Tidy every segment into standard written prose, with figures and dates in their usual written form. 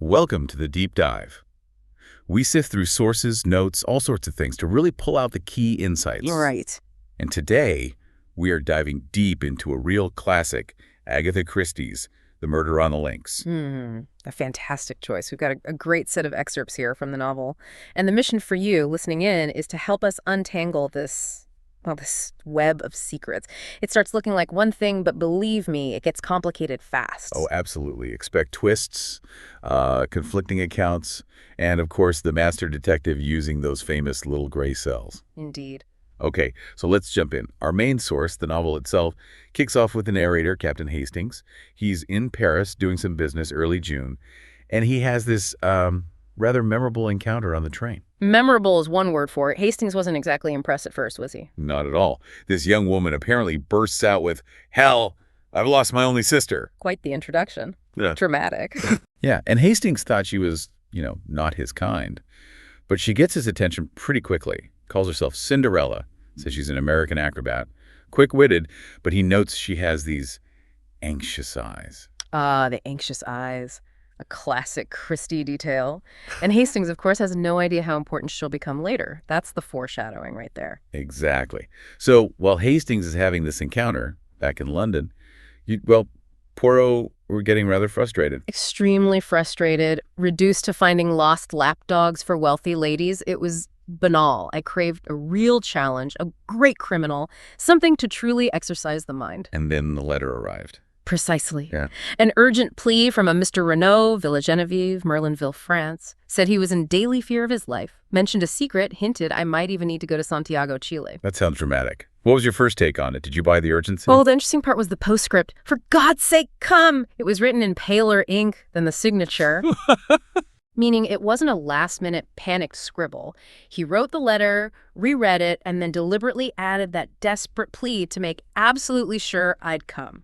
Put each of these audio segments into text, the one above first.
Welcome to the Deep Dive. We sift through sources, notes, all sorts of things to really pull out the key insights. Right. And today, we are diving deep into a real classic, Agatha Christie's The Murder on the Links. A fantastic choice. We've got a great set of excerpts here from the novel. And the mission for you listening in is to help us untangle this web of secrets. It starts looking like one thing, but believe me, it gets complicated fast. Oh, absolutely. Expect twists, conflicting accounts, and of course, the master detective using those famous little gray cells. Indeed. Okay, so let's jump in. Our main source, the novel itself, kicks off with the narrator, Captain Hastings. He's in Paris doing some business early June, and he has this rather memorable encounter on the train. Memorable is one word for it. Hastings wasn't exactly impressed at first, was he? Not at all. This young woman apparently bursts out with, "Hell, I've lost my only sister." Quite the introduction. Yeah. Dramatic. Yeah, and Hastings thought she was, not his kind. But she gets his attention pretty quickly, calls herself Cinderella, says she's an American acrobat, quick-witted, but he notes she has these anxious eyes. The anxious eyes. A classic Christie detail. And Hastings, of course, has no idea how important she'll become later. That's the foreshadowing right there. Exactly. So while Hastings is having this encounter back in London, Poirot were getting rather frustrated. Extremely frustrated, reduced to finding lost lapdogs for wealthy ladies. It was banal. I craved a real challenge, a great criminal, something to truly exercise the mind. And then the letter arrived. Precisely. Yeah. An urgent plea from a Mr. Renault, Villa Genevieve, Merlinville, France, said he was in daily fear of his life, mentioned a secret, hinted I might even need to go to Santiago, Chile. That sounds dramatic. What was your first take on it? Did you buy the urgency? Well, the interesting part was the postscript. For God's sake, come! It was written in paler ink than the signature. Meaning it wasn't a last-minute panicked scribble. He wrote the letter, reread it, and then deliberately added that desperate plea to make absolutely sure I'd come.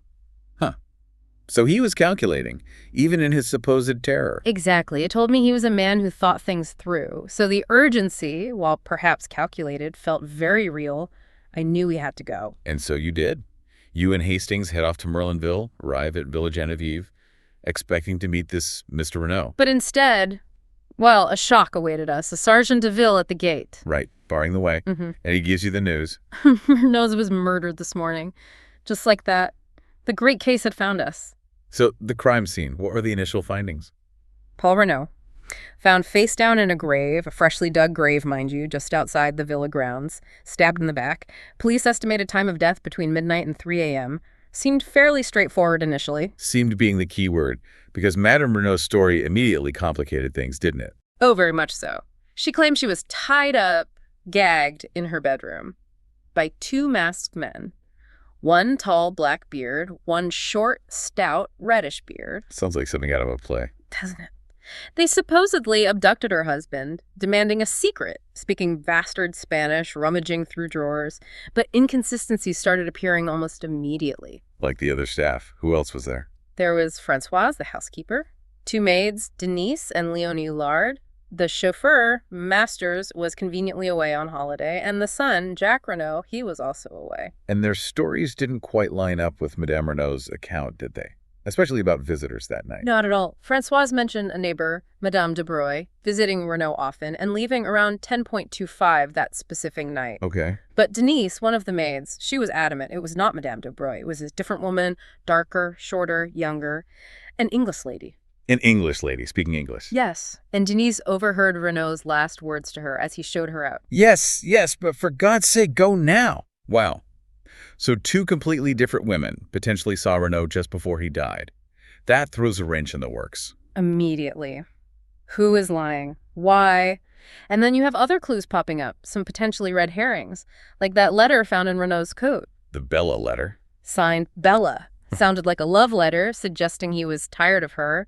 So he was calculating, even in his supposed terror. Exactly. It told me he was a man who thought things through. So the urgency, while perhaps calculated, felt very real. I knew he had to go. And so you did. You and Hastings head off to Merlinville, arrive at Villa Genevieve, expecting to meet this Mr. Renault. But instead, a shock awaited us. A sergeant de ville at the gate. Right, barring the way. And he gives you the news. Renault was murdered this morning. Just like that. The great case had found us. So the crime scene, what were the initial findings? Paul Renault, found face down in a grave, a freshly dug grave, mind you, just outside the villa grounds, stabbed in the back. Police estimated time of death between midnight and 3 a.m. Seemed fairly straightforward initially. Seemed being the key word, because Madame Renault's story immediately complicated things, didn't it? Oh, very much so. She claimed she was tied up, gagged in her bedroom by two masked men. One tall black beard, one short, stout, reddish beard. Sounds like something out of a play. Doesn't it? They supposedly abducted her husband, demanding a secret, speaking bastard Spanish, rummaging through drawers. But inconsistencies started appearing almost immediately. Like the other staff. Who else was there? There was Francoise, the housekeeper, two maids, Denise and Leonie Lard. The chauffeur, Masters, was conveniently away on holiday, and the son, Jack Renault, he was also away. And their stories didn't quite line up with Madame Renault's account, did they? Especially about visitors that night. Not at all. Francoise mentioned a neighbor, Madame de Broglie, visiting Renault often and leaving around 10:25 that specific night. Okay. But Denise, one of the maids, she was adamant it was not Madame de Broglie. It was a different woman, darker, shorter, younger, an English lady. An English lady, speaking English. Yes, and Denise overheard Renault's last words to her as he showed her out. Yes, but for God's sake, go now. Wow. So two completely different women potentially saw Renault just before he died. That throws a wrench in the works. Immediately. Who is lying? Why? And then you have other clues popping up, some potentially red herrings, like that letter found in Renault's coat. The Bella letter. Signed Bella. Sounded like a love letter, suggesting he was tired of her.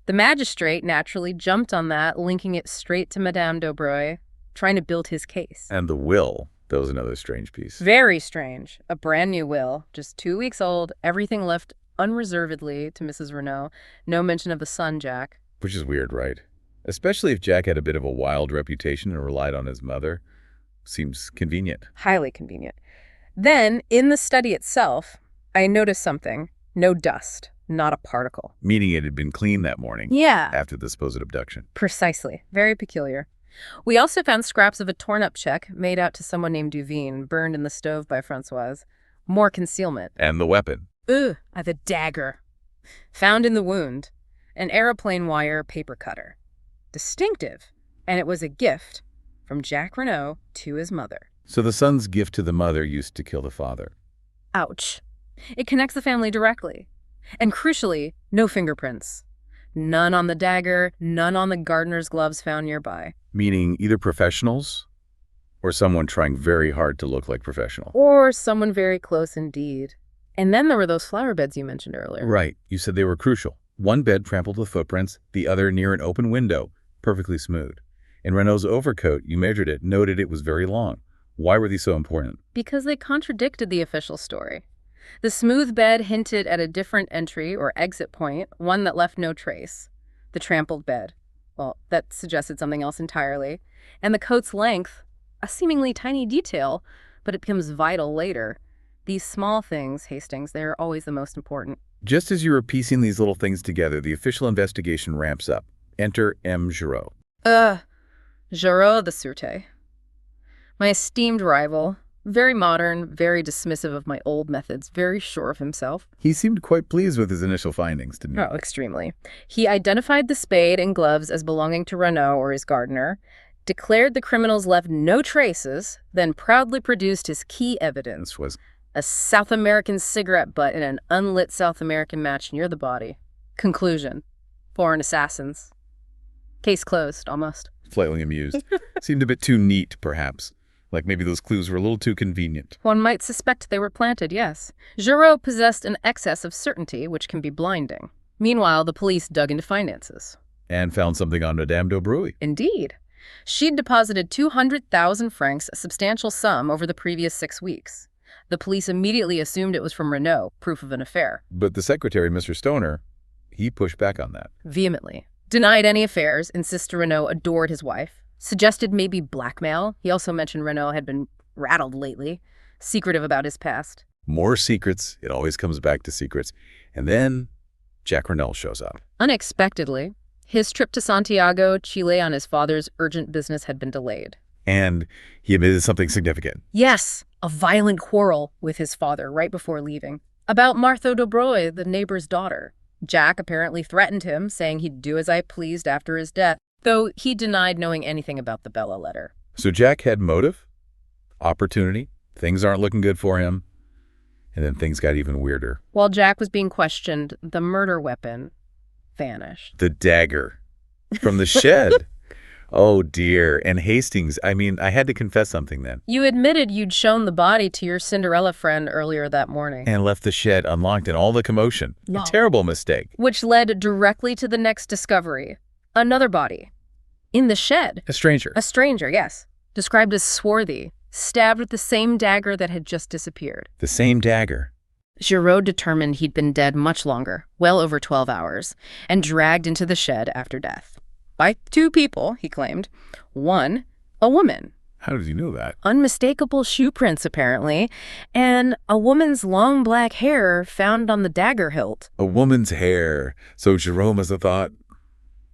The magistrate naturally jumped on that, linking it straight to Madame de Broglie, trying to build his case. And the will. That was another strange piece. Very strange. A brand new will, just 2 weeks old, everything left unreservedly to Mrs. Renault. No mention of the son, Jack. Which is weird, right? Especially if Jack had a bit of a wild reputation and relied on his mother. Seems convenient. Highly convenient. Then, in the study itself, I noticed something. No dust. Not a particle. Meaning it had been cleaned that morning Yeah. after the supposed abduction. Precisely. Very peculiar. We also found scraps of a torn-up check made out to someone named Duveen, burned in the stove by Francoise. More concealment. And the weapon. The dagger. Found in the wound. An aeroplane wire paper cutter. Distinctive. And it was a gift from Jack Renault to his mother. So the son's gift to the mother used to kill the father. Ouch. It connects the family directly. And crucially, no fingerprints. None on the dagger, none on the gardener's gloves found nearby. Meaning either professionals or someone trying very hard to look like professional. Or someone very close indeed. And then there were those flower beds you mentioned earlier. Right. You said they were crucial. One bed trampled with footprints, the other near an open window, perfectly smooth. In Renault's overcoat, you measured it, noted it was very long. Why were these so important? Because they contradicted the official story. The smooth bed hinted at a different entry or exit point, one that left no trace. The trampled bed. Well, that suggested something else entirely. And the coat's length, a seemingly tiny detail, but it becomes vital later. These small things, Hastings, they're always the most important. Just as you were piecing these little things together, the official investigation ramps up. Enter M. Giraud. Giraud the Sûreté. My esteemed rival. Very modern, very dismissive of my old methods, very sure of himself. He seemed quite pleased with his initial findings, didn't he? Oh, extremely. He identified the spade and gloves as belonging to Renault or his gardener, declared the criminals left no traces, then proudly produced his key evidence. This was A South American cigarette butt in an unlit South American match near the body. Conclusion. Foreign assassins. Case closed, almost. slightly amused. Seemed a bit too neat, perhaps. Like maybe those clues were a little too convenient. One might suspect they were planted, yes. Giraud possessed an excess of certainty, which can be blinding. Meanwhile, the police dug into finances. And found something on Madame d'Aubry. Indeed. She'd deposited 200,000 francs, a substantial sum, over the previous 6 weeks. The police immediately assumed it was from Renault, proof of an affair. But the secretary, Mr. Stoner, he pushed back on that. Vehemently. Denied any affairs, insisted Renault adored his wife. Suggested maybe blackmail. He also mentioned Renault had been rattled lately, secretive about his past. More secrets. It always comes back to secrets. And then Jack Renault shows up. Unexpectedly, his trip to Santiago, Chile on his father's urgent business had been delayed. And he admitted something significant. Yes, a violent quarrel with his father right before leaving. About Martha d'Aubry, the neighbor's daughter. Jack apparently threatened him, saying he'd do as I pleased after his death, though he denied knowing anything about the Bella letter. So Jack had motive, opportunity, things aren't looking good for him, and then things got even weirder. While Jack was being questioned, the murder weapon vanished. The dagger from the shed. Oh, dear. And Hastings, I had to confess something then. You admitted you'd shown the body to your Cinderella friend earlier that morning. And left the shed unlocked in all the commotion. No. A terrible mistake. Which led directly to the next discovery. Another body. In the shed. A stranger. A stranger, yes. Described as swarthy. Stabbed with the same dagger that had just disappeared. The same dagger. Giraud determined he'd been dead much longer, well over 12 hours, and dragged into the shed after death. By 2 people, he claimed. One, a woman. How did you know that? Unmistakable shoe prints, apparently, and a woman's long black hair found on the dagger hilt. A woman's hair. So Jerome must have thought,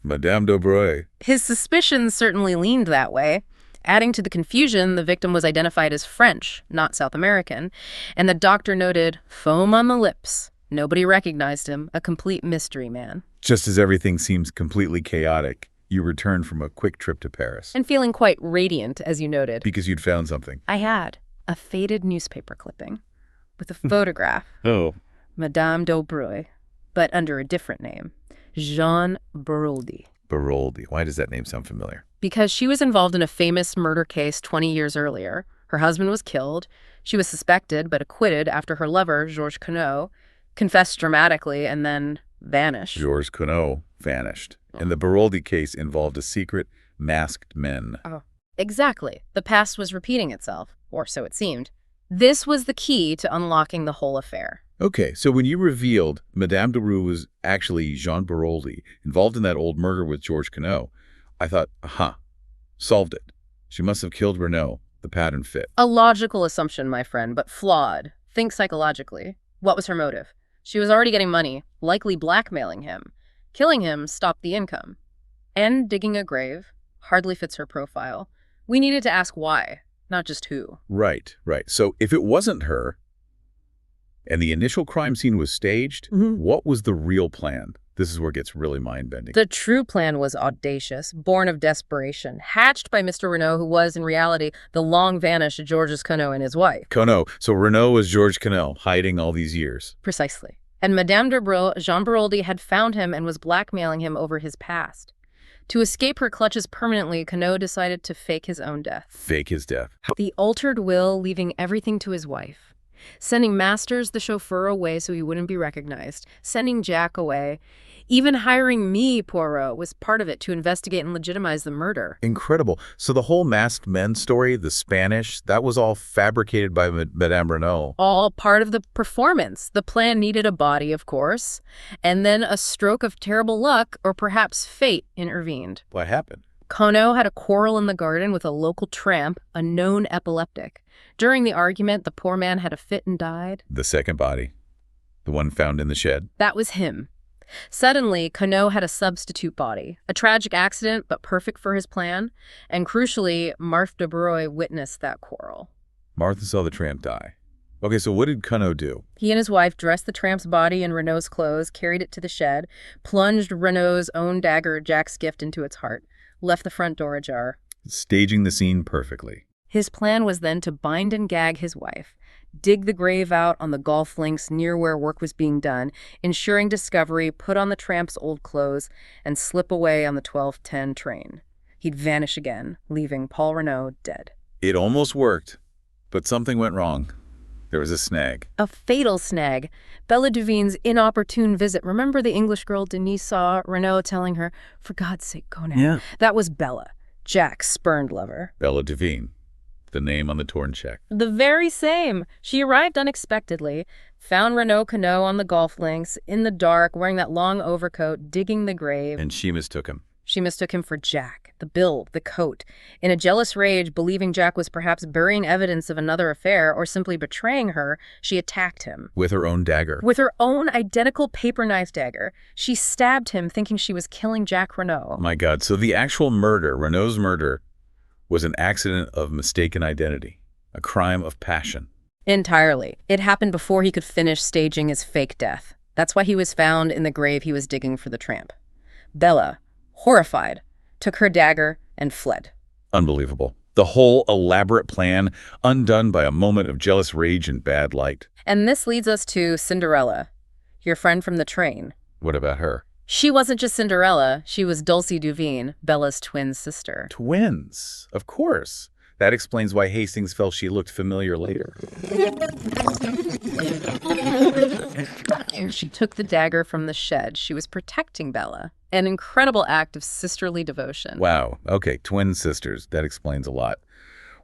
Madame d'Aubry. His suspicions certainly leaned that way. Adding to the confusion, the victim was identified as French, not South American, and the doctor noted foam on the lips. Nobody recognized him, a complete mystery man. Just as everything seems completely chaotic, you returned from a quick trip to Paris. And feeling quite radiant, as you noted. Because you'd found something. I had a faded newspaper clipping with a photograph. Oh. Madame d'Aubry, but under a different name. Jean Baroldi. Baroldi. Why does that name sound familiar? Because she was involved in a famous murder case 20 years earlier. Her husband was killed. She was suspected but acquitted after her lover, Georges Queneau, confessed dramatically and then vanished. Georges Queneau vanished. And the Baroldi case involved a secret, masked men. Oh, exactly. The past was repeating itself, or so it seemed. This was the key to unlocking the whole affair. Okay, so when you revealed Madame d'Aubry was actually Jean Baroldi, involved in that old murder with Georges Queneau, I thought, aha, solved it. She must have killed Renault. The pattern fit. A logical assumption, my friend, but flawed. Think psychologically. What was her motive? She was already getting money, likely blackmailing him. Killing him stopped the income. And digging a grave hardly fits her profile. We needed to ask why, not just who. Right. So if it wasn't her, and the initial crime scene was staged, what was the real plan? This is where it gets really mind-bending. The true plan was audacious, born of desperation, hatched by Mr. Renault, who was, in reality, the long-vanished Georges Conneau and his wife. Conneau. So Renault was Georges Conneau, hiding all these years. Precisely. And Madame de Breuil, Jean Baroldi, had found him and was blackmailing him over his past. To escape her clutches permanently, Conneau decided to fake his own death. Fake his death. The altered will, leaving everything to his wife. Sending Masters, the chauffeur, away so he wouldn't be recognized. Sending Jack away. Even hiring me, Poirot, was part of it to investigate and legitimize the murder. Incredible. So the whole masked men story, the Spanish, that was all fabricated by Madame Renault. All part of the performance. The plan needed a body, of course. And then a stroke of terrible luck, or perhaps fate, intervened. What happened? Conneau had a quarrel in the garden with a local tramp, a known epileptic. During the argument, the poor man had a fit and died. The second body. The one found in the shed. That was him. Suddenly, Conneau had a substitute body. A tragic accident, but perfect for his plan. And crucially, Marthe de Breuil witnessed that quarrel. Martha saw the tramp die. Okay, so what did Conneau do? He and his wife dressed the tramp's body in Renault's clothes, carried it to the shed, plunged Renault's own dagger, Jack's gift, into its heart, left the front door ajar. Staging the scene perfectly. His plan was then to bind and gag his wife, dig the grave out on the golf links near where work was being done, ensuring discovery, put on the tramp's old clothes, and slip away on the 12:10 train. He'd vanish again, leaving Paul Renault dead. It almost worked, but something went wrong. There was a snag. A fatal snag. Bella Duvine's inopportune visit. Remember the English girl Denise saw Renault telling her, "For God's sake, go now." Yeah. That was Bella, Jack's spurned lover. Bella Duvine. The name on the torn check. The very same. She arrived unexpectedly, found Renault Conneau on the golf links, in the dark, wearing that long overcoat, digging the grave. And she mistook him. She mistook him for Jack, the build, the coat. In a jealous rage, believing Jack was perhaps burying evidence of another affair or simply betraying her, she attacked him. With her own dagger. With her own identical paper knife dagger. She stabbed him thinking she was killing Jack Renault. My God. So the actual murder, Renault's murder, was an accident of mistaken identity. A crime of passion. Entirely. It happened before he could finish staging his fake death. That's why he was found in the grave he was digging for the tramp. Bella, horrified, took her dagger and fled. Unbelievable. The whole elaborate plan undone by a moment of jealous rage and bad light. And this leads us to Cinderella, your friend from the train. What about her? She wasn't just Cinderella, she was Dulcie Duvine, Bella's twin sister. Twins, of course. That explains why Hastings felt she looked familiar later. She took the dagger from the shed. She was protecting Bella. An incredible act of sisterly devotion. Wow. Okay, twin sisters. That explains a lot.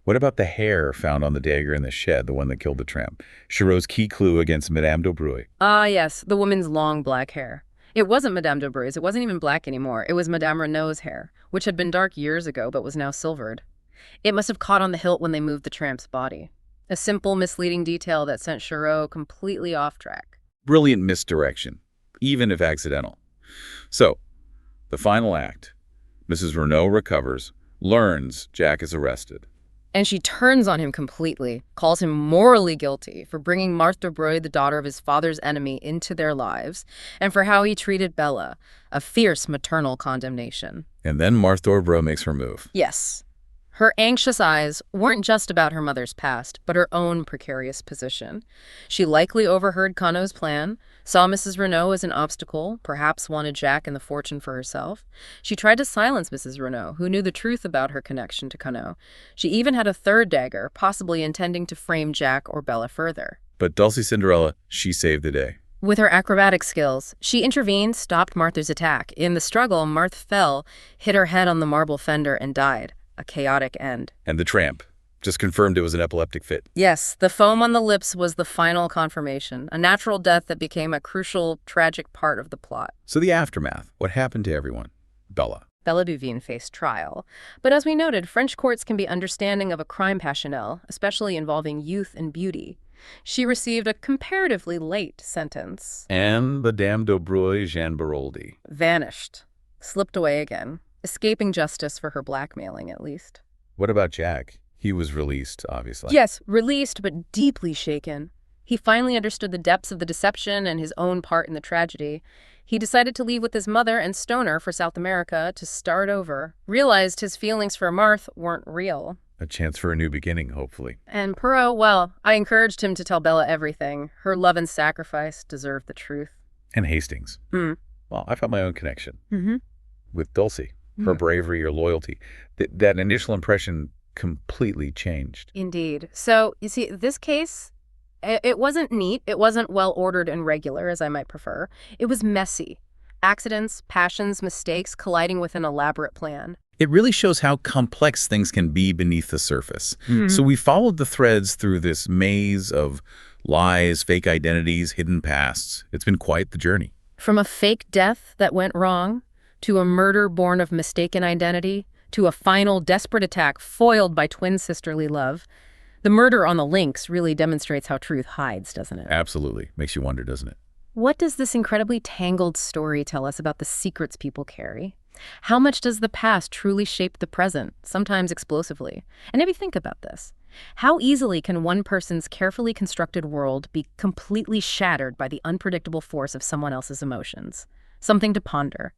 What about the hair found on the dagger in the shed, the one that killed the tramp? Chirot's key clue against Madame de Breuil. Ah, yes, the woman's long black hair. It wasn't Madame de Breuil's. It wasn't even black anymore. It was Madame Renault's hair, which had been dark years ago but was now silvered. It must have caught on the hilt when they moved the tramp's body. A simple, misleading detail that sent Chirot completely off track. Brilliant misdirection, even if accidental. So, the final act. Mrs. Renault recovers, learns Jack is arrested. And she turns on him completely, calls him morally guilty for bringing Marthe de Breuil, the daughter of his father's enemy, into their lives, and for how he treated Bella, a fierce maternal condemnation. And then Marthe de Breuil makes her move. Yes. Her anxious eyes weren't just about her mother's past, but her own precarious position. She likely overheard Conneau's plan, saw Mrs. Renault as an obstacle, perhaps wanted Jack and the fortune for herself. She tried to silence Mrs. Renault, who knew the truth about her connection to Conneau. She even had a third dagger, possibly intending to frame Jack or Bella further. But Dulcie Cinderella, she saved the day. With her acrobatic skills, she intervened, stopped Martha's attack. In the struggle, Marthe fell, hit her head on the marble fender, and died. A chaotic end. And the tramp just confirmed it was an epileptic fit. Yes, the foam on the lips was the final confirmation, a natural death that became a crucial, tragic part of the plot. So the aftermath, what happened to everyone? Bella. Bella Duvine faced trial. But as we noted, French courts can be understanding of a crime passionnel, especially involving youth and beauty. She received a comparatively late sentence. And Madame Dobroi Jean Baroldi. Vanished. Slipped away again. Escaping justice for her blackmailing, at least. What about Jack? He was released, obviously. Yes, released but deeply shaken. He finally understood the depths of the deception and his own part in the tragedy. He decided to leave with his mother and Stoner for South America to start over. Realized his feelings for Marthe weren't real. A chance for a new beginning, hopefully. And Perot, well, I encouraged him to tell Bella everything. Her love and sacrifice deserved the truth. And Hastings. Mm. Well, I found my own connection Mm-hmm. with Dulcie. Her bravery or loyalty. That initial impression completely changed. Indeed. So, you see, this case, it wasn't neat. It wasn't well-ordered and regular, as I might prefer. It was messy. Accidents, passions, mistakes colliding with an elaborate plan. It really shows how complex things can be beneath the surface. So we followed the threads through this maze of lies, fake identities, hidden pasts. It's been quite the journey. From a fake death that went wrong, to a murder born of mistaken identity, to a final desperate attack foiled by twin sisterly love. The murder on the links really demonstrates how truth hides, doesn't it? Absolutely. Makes you wonder, doesn't it? What does this incredibly tangled story tell us about the secrets people carry? How much does the past truly shape the present, sometimes explosively? And maybe think about this. How easily can one person's carefully constructed world be completely shattered by the unpredictable force of someone else's emotions? Something to ponder.